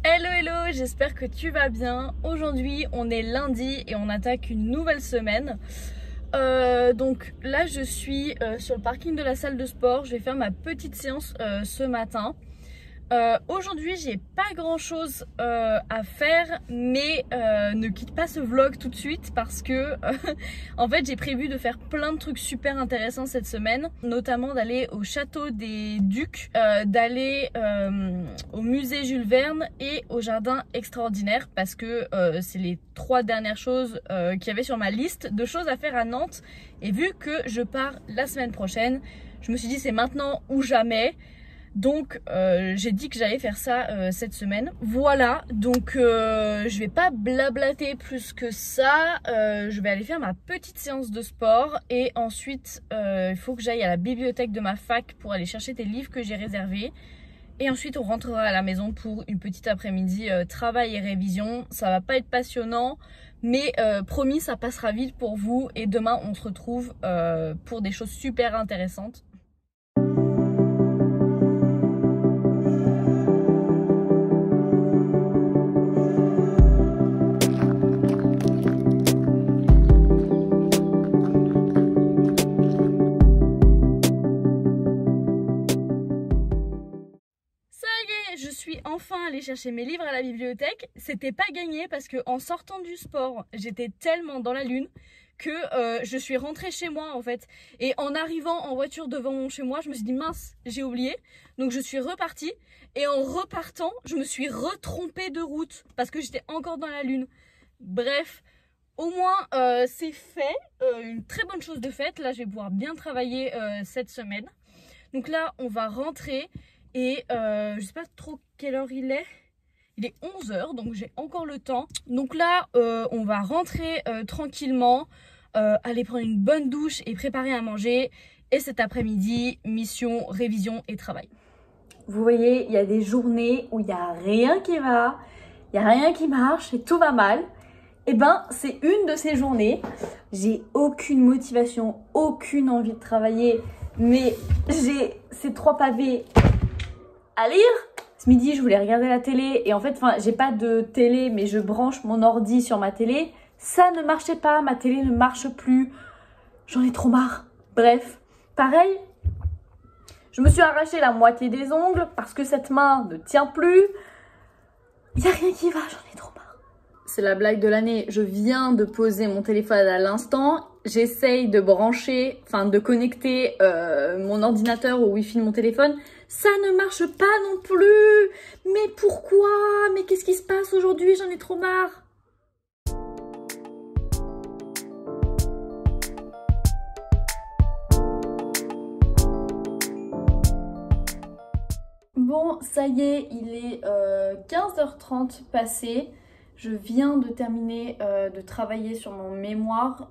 Hello hello, j'espère que tu vas bien. Aujourd'hui on est lundi et on attaque une nouvelle semaine. Donc là je suis sur le parking de la salle de sport. Je vais faire ma petite séance ce matin. Aujourd'hui j'ai pas grand chose à faire, mais ne quitte pas ce vlog tout de suite parce que en fait j'ai prévu de faire plein de trucs super intéressants cette semaine, notamment d'aller au château des Ducs, d'aller au musée Jules Verne et au jardin extraordinaire parce que c'est les 3 dernières choses qu'il y avait sur ma liste de choses à faire à Nantes. Et vu que je pars la semaine prochaine, je me suis dit c'est maintenant ou jamais. Donc j'ai dit que j'allais faire ça cette semaine. Voilà, donc je vais pas blablater plus que ça. Je vais aller faire ma petite séance de sport et ensuite il faut que j'aille à la bibliothèque de ma fac pour aller chercher des livres que j'ai réservés. Et ensuite on rentrera à la maison pour une petite après-midi travail et révision. Ça va pas être passionnant, mais promis ça passera vite pour vous. Et demain on se retrouve pour des choses super intéressantes. Je suis enfin allée chercher mes livres à la bibliothèque. C'était pas gagné parce que en sortant du sport, j'étais tellement dans la lune que je suis rentrée chez moi en fait. Et en arrivant en voiture devant mon chez moi, je me suis dit mince, j'ai oublié. Donc je suis repartie et en repartant, je me suis retrompée de route parce que j'étais encore dans la lune. Bref, au moins c'est fait, une très bonne chose de faite. Là, je vais pouvoir bien travailler cette semaine. Donc là, on va rentrer. Et je sais pas trop quelle heure il est. Il est 11 h, donc j'ai encore le temps. Donc là, on va rentrer tranquillement, aller prendre une bonne douche et préparer à manger. Et cet après-midi, mission, révision et travail. Vous voyez, il y a des journées où il n'y a rien qui va, il n'y a rien qui marche et tout va mal. Et ben, c'est une de ces journées. J'ai aucune motivation, aucune envie de travailler, mais j'ai ces 3 pavés à lire. Ce midi, je voulais regarder la télé et en fait, j'ai pas de télé, mais je branche mon ordi sur ma télé. Ça ne marchait pas, ma télé ne marche plus. J'en ai trop marre. Bref, pareil, je me suis arraché la moitié des ongles parce que cette main ne tient plus. Il n'y a rien qui va, j'en ai trop marre. C'est la blague de l'année. Je viens de poser mon téléphone à l'instant. J'essaye de brancher, de connecter mon ordinateur au wifi de mon téléphone. Ça ne marche pas non plus. Mais pourquoi? Mais qu'est-ce qui se passe aujourd'hui? J'en ai trop marre. Bon, ça y est, il est 15 h 30 passé. Je viens de terminer de travailler sur mon mémoire.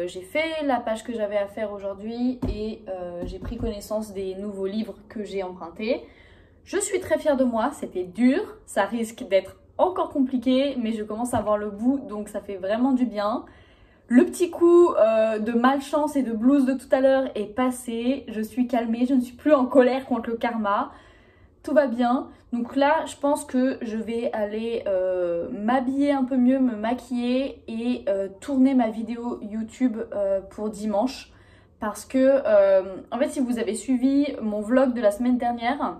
J'ai fait la page que j'avais à faire aujourd'hui et j'ai pris connaissance des nouveaux livres que j'ai empruntés. Je suis très fière de moi, c'était dur, ça risque d'être encore compliqué, mais je commence à voir le bout, donc ça fait vraiment du bien. Le petit coup de malchance et de blues de tout à l'heure est passé, je suis calmée, je ne suis plus en colère contre le karma. Tout va bien. Donc là, je pense que je vais aller m'habiller un peu mieux, me maquiller et tourner ma vidéo YouTube pour dimanche. Parce que, en fait, si vous avez suivi mon vlog de la semaine dernière,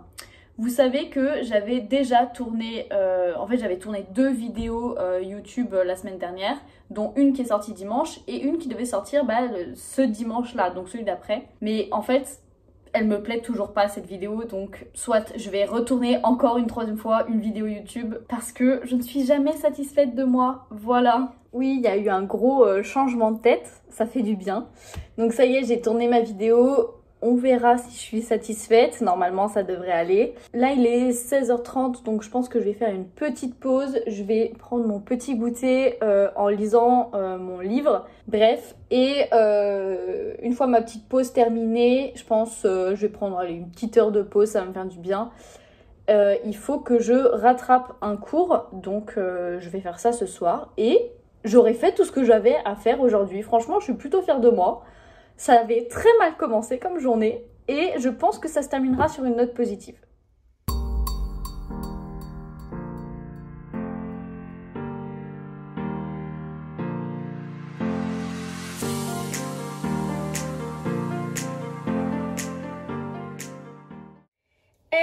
vous savez que j'avais déjà tourné, j'avais tourné 2 vidéos YouTube la semaine dernière, dont une qui est sortie dimanche et une qui devait sortir ce dimanche-là, donc celui d'après. Mais en fait, elle me plaît toujours pas cette vidéo, donc soit je vais retourner encore une 3e fois une vidéo YouTube parce que je ne suis jamais satisfaite de moi, voilà. Oui, il y a eu un gros changement de tête, ça fait du bien. Donc ça y est, j'ai tourné ma vidéo, on verra si je suis satisfaite, normalement ça devrait aller. Là il est 16 h 30, donc je pense que je vais faire une petite pause. Je vais prendre mon petit goûter en lisant mon livre. Bref, et une fois ma petite pause terminée, je pense je vais prendre une petite heure de pause, ça va me faire du bien. Il faut que je rattrape un cours, donc je vais faire ça ce soir. Et j'aurai fait tout ce que j'avais à faire aujourd'hui. Franchement, je suis plutôt fière de moi. Ça avait très mal commencé comme journée et je pense que ça se terminera sur une note positive.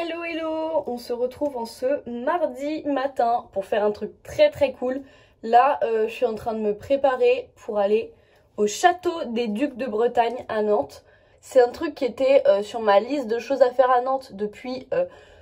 Hello hello, on se retrouve en ce mardi matin pour faire un truc très cool. Là, je suis en train de me préparer pour aller au château des Ducs de Bretagne à Nantes. C'est un truc qui était sur ma liste de choses à faire à Nantes depuis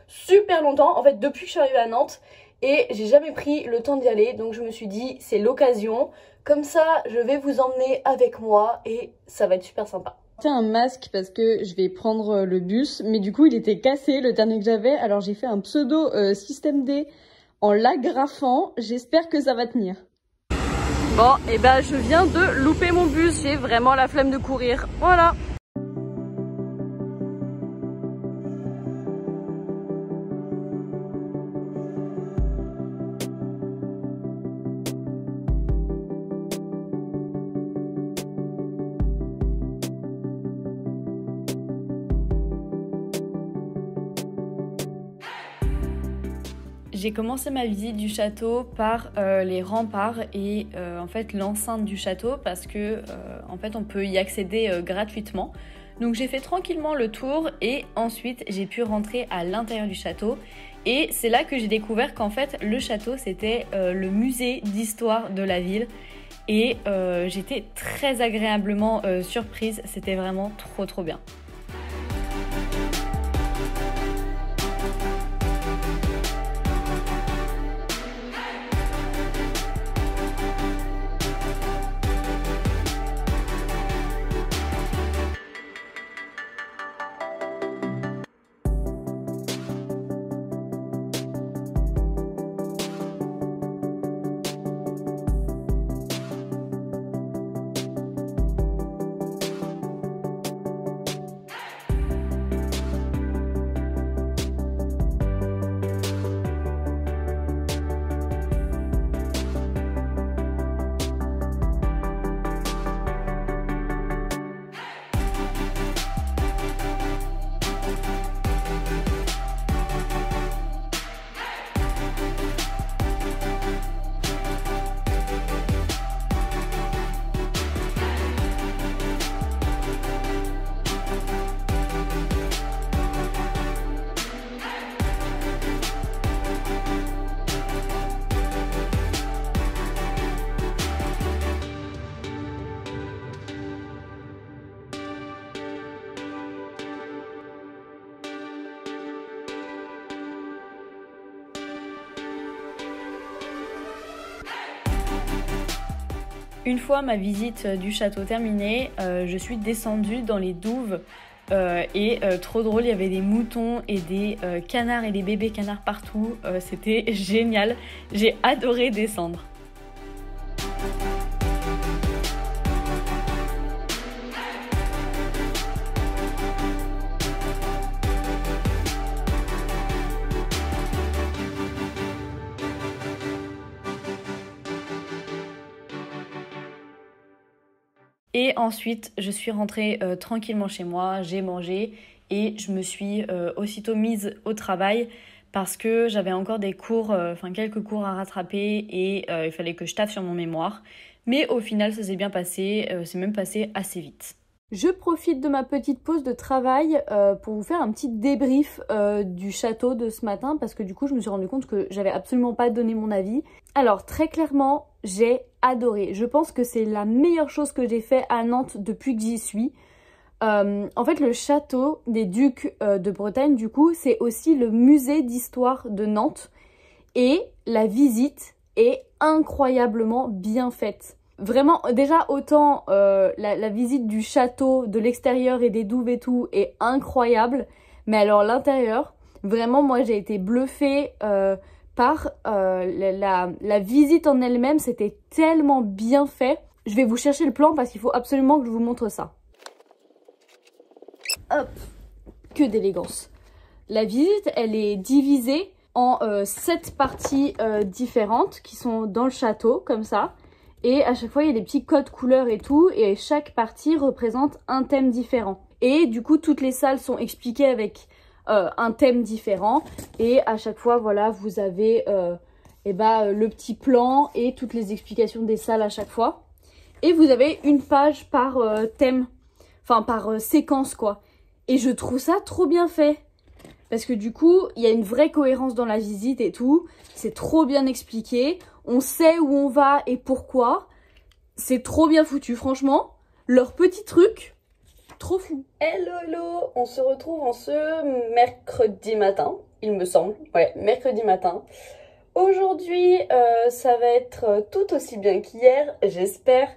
super longtemps. En fait, depuis que je suis arrivée à Nantes et j'ai jamais pris le temps d'y aller. Donc je me suis dit, c'est l'occasion. Comme ça, je vais vous emmener avec moi et ça va être super sympa. J'ai un masque parce que je vais prendre le bus, mais du coup il était cassé le dernier que j'avais, alors j'ai fait un pseudo système D en l'agrafant, j'espère que ça va tenir. Bon, et ben je viens de louper mon bus, j'ai vraiment la flemme de courir, voilà. J'ai commencé ma visite du château par les remparts et en fait l'enceinte du château parce que en fait on peut y accéder gratuitement. Donc j'ai fait tranquillement le tour et ensuite j'ai pu rentrer à l'intérieur du château et c'est là que j'ai découvert qu'en fait le château c'était le musée d'histoire de la ville et j'étais très agréablement surprise, c'était vraiment trop bien. Une fois ma visite du château terminée, je suis descendue dans les douves et trop drôle, il y avait des moutons et des canards et des bébés canards partout, c'était génial, j'ai adoré descendre. Et ensuite, je suis rentrée tranquillement chez moi, j'ai mangé et je me suis aussitôt mise au travail parce que j'avais encore des cours, quelques cours à rattraper et il fallait que je taffe sur mon mémoire. Mais au final, ça s'est bien passé, c'est même passé assez vite. Je profite de ma petite pause de travail pour vous faire un petit débrief du château de ce matin parce que du coup je me suis rendu compte que j'avais absolument pas donné mon avis. Alors très clairement j'ai adoré, je pense que c'est la meilleure chose que j'ai fait à Nantes depuis que j'y suis. En fait le château des Ducs de Bretagne du coup c'est aussi le musée d'histoire de Nantes et la visite est incroyablement bien faite. Vraiment, déjà autant la visite du château, de l'extérieur et des douves et tout est incroyable. Mais alors l'intérieur, vraiment moi j'ai été bluffée par la visite en elle-même. C'était tellement bien fait. Je vais vous chercher le plan parce qu'il faut absolument que je vous montre ça. Hop, que d'élégance. La visite, elle est divisée en 7 parties différentes qui sont dans le château, comme ça. Et à chaque fois, il y a des petits codes couleurs et tout. Et chaque partie représente un thème différent. Et du coup, toutes les salles sont expliquées avec un thème différent. Et à chaque fois, voilà, vous avez le petit plan et toutes les explications des salles à chaque fois. Et vous avez une page par thème. Enfin, par séquence, quoi. Et je trouve ça trop bien fait. Parce que du coup, il y a une vraie cohérence dans la visite et tout. C'est trop bien expliqué. On sait où on va et pourquoi. C'est trop bien foutu, franchement. Leur petit truc, trop fou. Hello, hello. On se retrouve en ce mercredi matin, il me semble. Ouais, mercredi matin. Aujourd'hui, ça va être tout aussi bien qu'hier, j'espère.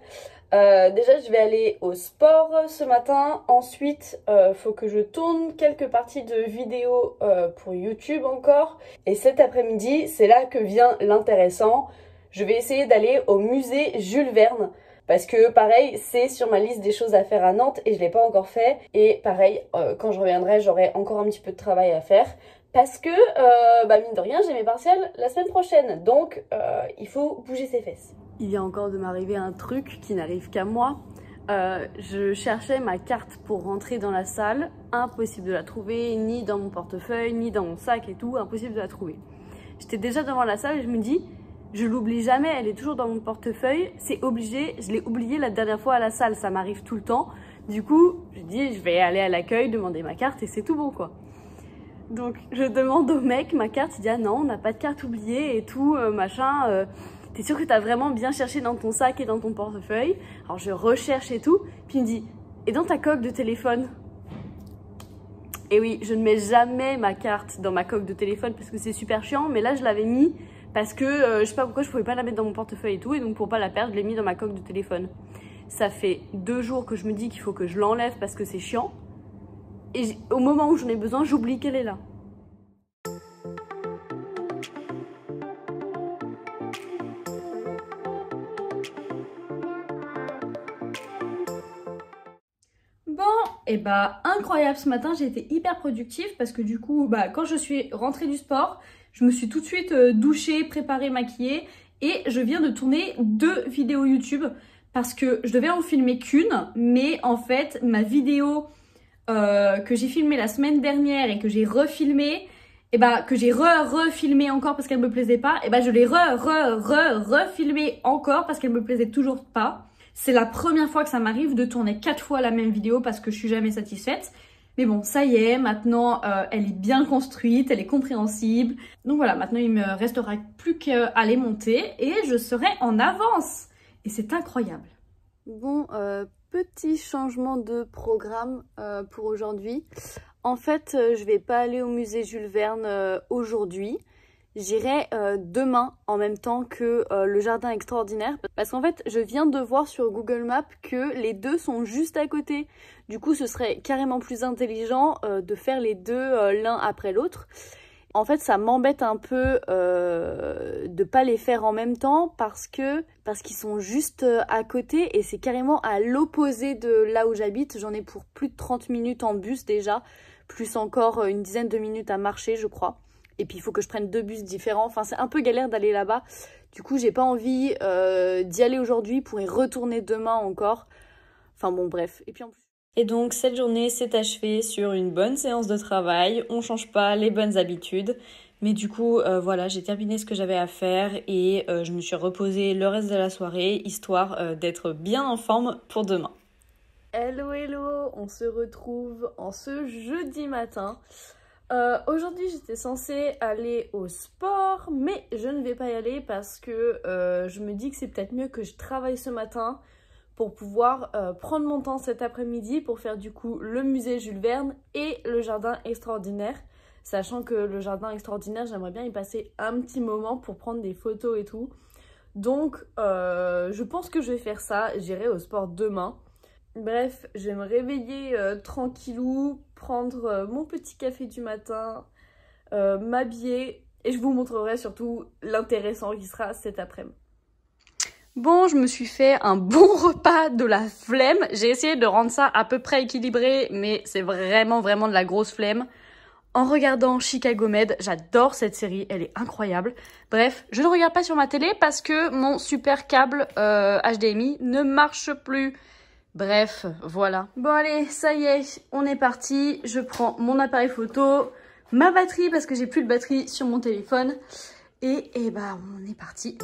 Déjà, je vais aller au sport ce matin. Ensuite, faut que je tourne quelques parties de vidéos pour YouTube encore. Et cet après-midi, c'est là que vient l'intéressant. Je vais essayer d'aller au musée Jules Verne. Parce que pareil, c'est sur ma liste des choses à faire à Nantes et je ne l'ai pas encore fait. Et pareil, quand je reviendrai, j'aurai encore un petit peu de travail à faire. Parce que, mine de rien, j'ai mes partiels la semaine prochaine. Donc, il faut bouger ses fesses. Il vient encore de m'arriver un truc qui n'arrive qu'à moi. Je cherchais ma carte pour rentrer dans la salle. Impossible de la trouver, ni dans mon portefeuille, ni dans mon sac et tout. Impossible de la trouver. J'étais déjà devant la salle et je me dis... Je l'oublie jamais, elle est toujours dans mon portefeuille, c'est obligé, je l'ai oubliée la dernière fois à la salle, ça m'arrive tout le temps. Du coup, je dis je vais aller à l'accueil, demander ma carte et c'est tout bon quoi. Donc je demande au mec ma carte, il dit ah non, on n'a pas de carte oubliée et tout, machin. T'es sûr que t'as vraiment bien cherché dans ton sac et dans ton portefeuille? Alors je recherche et tout, puis il me dit et dans ta coque de téléphone? Et oui, je ne mets jamais ma carte dans ma coque de téléphone parce que c'est super chiant, mais là je l'avais mis. Parce que je sais pas pourquoi je pouvais pas la mettre dans mon portefeuille et tout. Et donc pour pas la perdre, je l'ai mis dans ma coque de téléphone. Ça fait 2 jours que je me dis qu'il faut que je l'enlève parce que c'est chiant. Et au moment où j'en ai besoin, j'oublie qu'elle est là. Bon, et bah incroyable ce matin, j'ai été hyper productive parce que du coup, quand je suis rentrée du sport, je me suis tout de suite douchée, préparée, maquillée et je viens de tourner 2 vidéos YouTube parce que je devais en filmer qu'une, mais en fait ma vidéo que j'ai filmée la semaine dernière et que j'ai refilmée, et que j'ai refilmée encore parce qu'elle me plaisait pas, et je l'ai refilmée encore parce qu'elle me plaisait toujours pas. C'est la première fois que ça m'arrive de tourner 4 fois la même vidéo parce que je suis jamais satisfaite. Mais bon, ça y est, maintenant elle est bien construite, elle est compréhensible. Donc voilà, maintenant il me restera plus qu'à les monter et je serai en avance. Et c'est incroyable. Bon, petit changement de programme pour aujourd'hui. En fait, je vais pas aller au musée Jules Verne aujourd'hui. J'irai demain en même temps que le jardin extraordinaire parce qu'en fait je viens de voir sur Google Maps que les deux sont juste à côté. Du coup ce serait carrément plus intelligent de faire les deux l'un après l'autre. En fait ça m'embête un peu de pas les faire en même temps parce qu'ils sont juste à côté et c'est carrément à l'opposé de là où j'habite. J'en ai pour plus de 30 minutes en bus déjà, plus encore une dizaine de minutes à marcher je crois. Et puis il faut que je prenne 2 bus différents. Enfin, c'est un peu galère d'aller là-bas. Du coup, j'ai pas envie d'y aller aujourd'hui pour y retourner demain encore. Enfin bon, bref. Et puis en plus... Et donc, cette journée s'est achevée sur une bonne séance de travail. On change pas les bonnes habitudes. Mais du coup, voilà, j'ai terminé ce que j'avais à faire et je me suis reposée le reste de la soirée, histoire d'être bien en forme pour demain. Hello, hello! On se retrouve en ce jeudi matin. Aujourd'hui j'étais censée aller au sport mais je ne vais pas y aller parce que je me dis que c'est peut-être mieux que je travaille ce matin pour pouvoir prendre mon temps cet après-midi pour faire du coup le musée Jules Verne et le jardin extraordinaire, sachant que le jardin extraordinaire j'aimerais bien y passer un petit moment pour prendre des photos et tout. Donc je pense que je vais faire ça, j'irai au sport demain. Bref, je vais me réveiller tranquillou, prendre mon petit café du matin, m'habiller et je vous montrerai surtout l'intéressant qui sera cet après-midi. Bon, je me suis fait un bon repas de la flemme. J'ai essayé de rendre ça à peu près équilibré, mais c'est vraiment de la grosse flemme. En regardant Chicago Med, j'adore cette série, elle est incroyable. Bref, je ne regarde pas sur ma télé parce que mon super câble HDMI ne marche plus. Bref, voilà. Bon allez, ça y est, on est parti. Je prends mon appareil photo, ma batterie parce que j'ai plus de batterie sur mon téléphone. Et on est parti.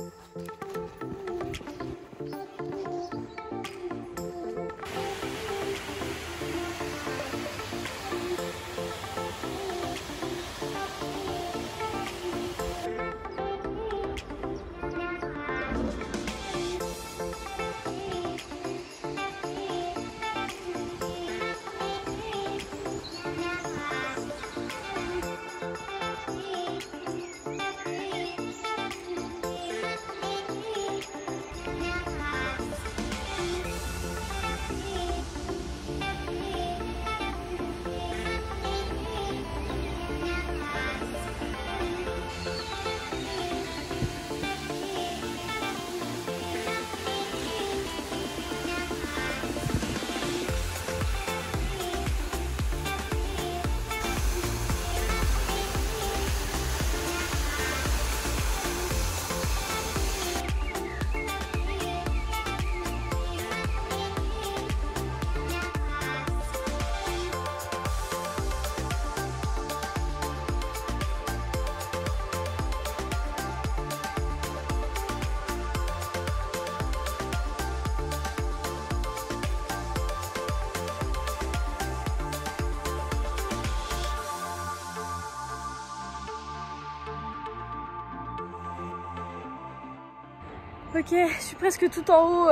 Ok, je suis presque tout en haut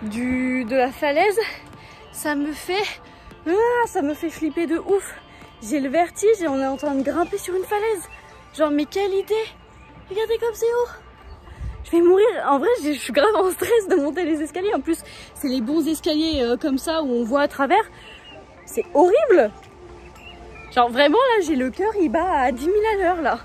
de la falaise. Ça me fait flipper de ouf. J'ai le vertige et on est en train de grimper sur une falaise. Genre, mais quelle idée! Regardez comme c'est haut! Je vais mourir. En vrai, je suis grave en stress de monter les escaliers. En plus, c'est les bons escaliers comme ça où on voit à travers. C'est horrible! Genre, vraiment, là, j'ai le cœur, il bat à 10 000 à l'heure, là.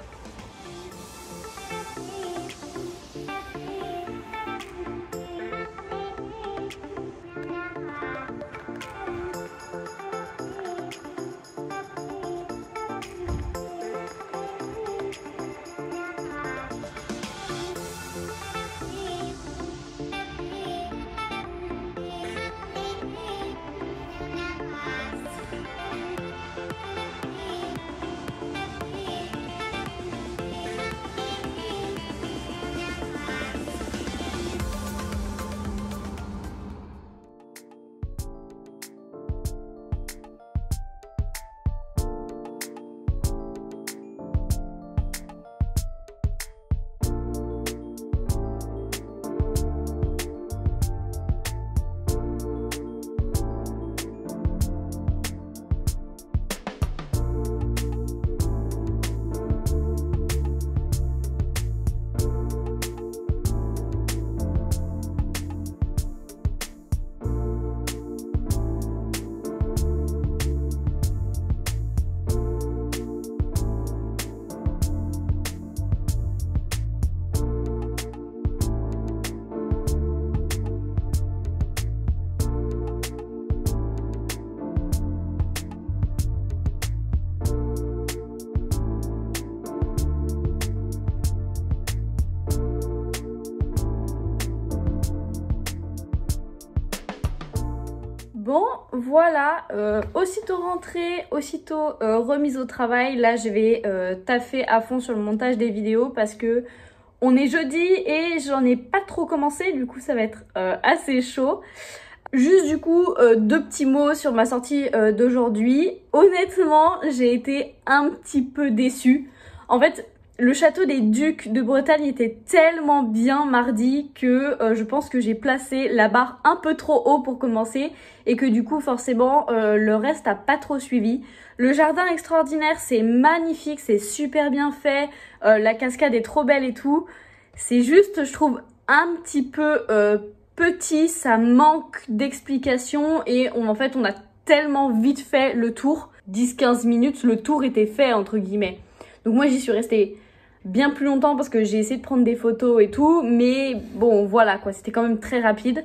Bon, voilà, aussitôt rentrée, aussitôt remise au travail. Là, je vais taffer à fond sur le montage des vidéos parce que on est jeudi et j'en ai pas trop commencé. Du coup, ça va être assez chaud. Juste du coup, deux petits mots sur ma sortie d'aujourd'hui. Honnêtement, j'ai été un petit peu déçue. En fait, le château des Ducs de Bretagne était tellement bien mardi que je pense que j'ai placé la barre un peu trop haut pour commencer et que du coup forcément le reste a pas trop suivi. Le jardin extraordinaire, c'est magnifique, c'est super bien fait, la cascade est trop belle et tout. C'est juste, je trouve, un petit peu petit, ça manque d'explication et en fait on a tellement vite fait le tour. 10-15 minutes, le tour était fait entre guillemets. Donc moi j'y suis restée bien plus longtemps parce que j'ai essayé de prendre des photos et tout, mais bon voilà quoi, c'était quand même très rapide.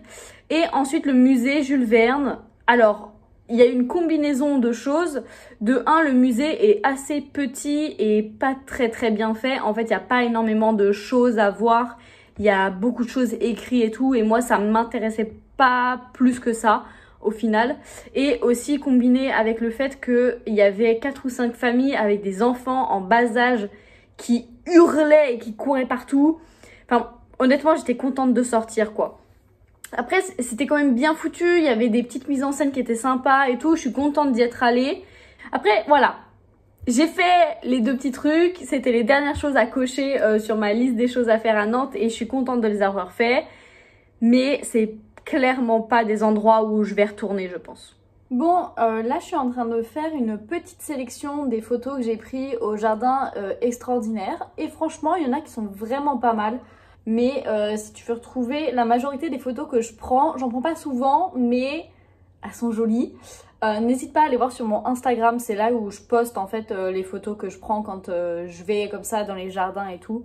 Et ensuite le musée Jules Verne. Alors il y a une combinaison de choses. De un, le musée est assez petit et pas très bien fait. En fait il n'y a pas énormément de choses à voir, il y a beaucoup de choses écrites et tout, et moi ça m'intéressait pas plus que ça au final. Et aussi combiné avec le fait qu'il y avait 4 ou 5 familles avec des enfants en bas âge qui hurlaient et qui couraient partout. Enfin, honnêtement, j'étais contente de sortir, quoi. Après, c'était quand même bien foutu. Il y avait des petites mises en scène qui étaient sympas et tout. Je suis contente d'y être allée. Après, voilà. J'ai fait les deux petits trucs. C'était les dernières choses à cocher sur ma liste des choses à faire à Nantes. Et je suis contente de les avoir fait. Mais c'est clairement pas des endroits où je vais retourner, je pense. Bon, là je suis en train de faire une petite sélection des photos que j'ai prises au jardin extraordinaire. Et franchement, il y en a qui sont vraiment pas mal. Mais si tu veux retrouver la majorité des photos que je prends, j'en prends pas souvent, mais elles sont jolies. N'hésite pas à aller voir sur mon Instagram, c'est là où je poste en fait les photos que je prends quand je vais comme ça dans les jardins et tout.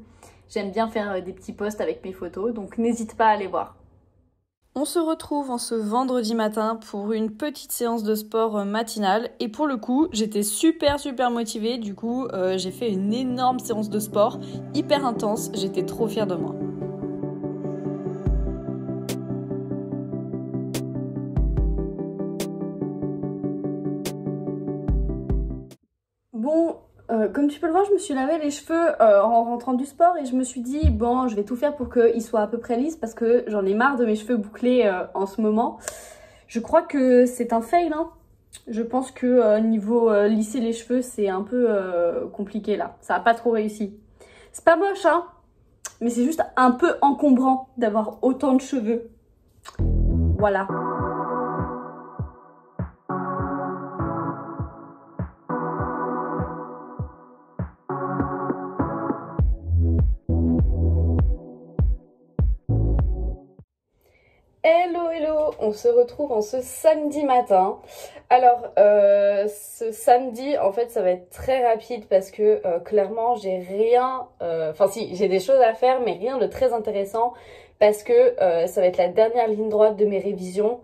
J'aime bien faire des petits posts avec mes photos, donc n'hésite pas à aller voir. On se retrouve en ce vendredi matin pour une petite séance de sport matinale et pour le coup j'étais super motivée, du coup j'ai fait une énorme séance de sport hyper intense, j'étais trop fière de moi. Bon, comme tu peux le voir, je me suis lavé les cheveux en rentrant du sport et je me suis dit bon, je vais tout faire pour qu'ils soient à peu près lisses parce que j'en ai marre de mes cheveux bouclés en ce moment. Je crois que c'est un fail, hein. Je pense que niveau lisser les cheveux, c'est un peu compliqué là. Ça n'a pas trop réussi. C'est pas moche, hein, mais c'est juste un peu encombrant d'avoir autant de cheveux. Voilà. Hello hello, on se retrouve en ce samedi matin. Alors ce samedi en fait ça va être très rapide parce que clairement j'ai rien, enfin si j'ai des choses à faire mais rien de très intéressant parce que ça va être la dernière ligne droite de mes révisions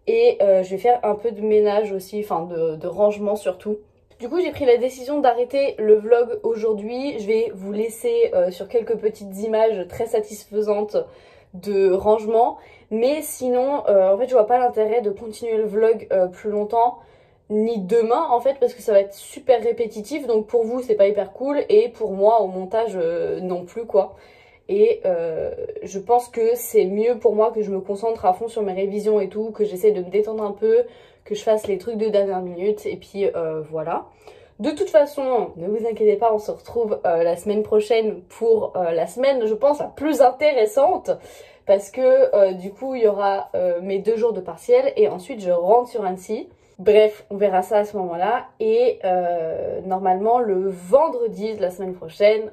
et je vais faire un peu de ménage aussi, enfin de rangement surtout. Du coup j'ai pris la décision d'arrêter le vlog aujourd'hui. Je vais vous laisser sur quelques petites images très satisfaisantes de rangement, mais sinon en fait je vois pas l'intérêt de continuer le vlog plus longtemps, ni demain en fait, parce que ça va être super répétitif, donc pour vous c'est pas hyper cool et pour moi au montage non plus quoi. Et je pense que c'est mieux pour moi que je me concentre à fond sur mes révisions et tout, que j'essaie de me détendre un peu, que je fasse les trucs de dernière minute et puis voilà. De toute façon, ne vous inquiétez pas, on se retrouve la semaine prochaine pour la semaine, je pense, la plus intéressante. Parce que du coup, il y aura mes 2 jours de partiel et ensuite je rentre sur Annecy. Bref, on verra ça à ce moment-là. Et normalement, le vendredi de la semaine prochaine,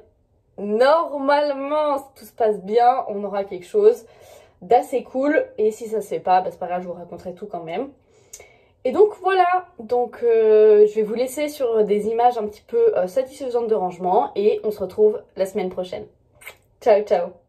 normalement, si tout se passe bien, on aura quelque chose d'assez cool. Et si ça se fait pas, bah, c'est pas grave, je vous raconterai tout quand même. Et donc voilà, donc je vais vous laisser sur des images un petit peu satisfaisantes de rangement et on se retrouve la semaine prochaine. Ciao ciao.